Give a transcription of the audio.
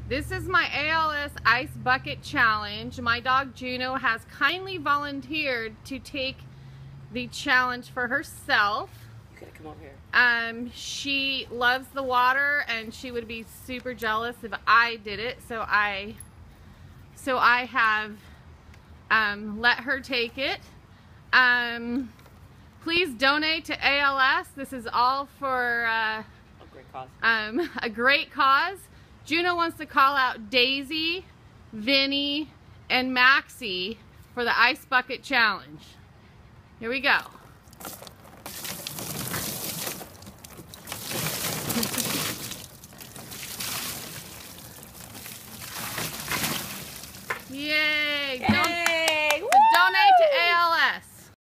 This is my ALS Ice Bucket Challenge. My dog Juno has kindly volunteered to take the challenge for herself. You gotta come over here. She loves the water and she would be super jealous if I did it, so I have let her take it. Please donate to ALS. This is all for A great cause. a great cause. Juno wants to call out Daisy, Vinny, and Maxie for the Ice Bucket Challenge. Here we go.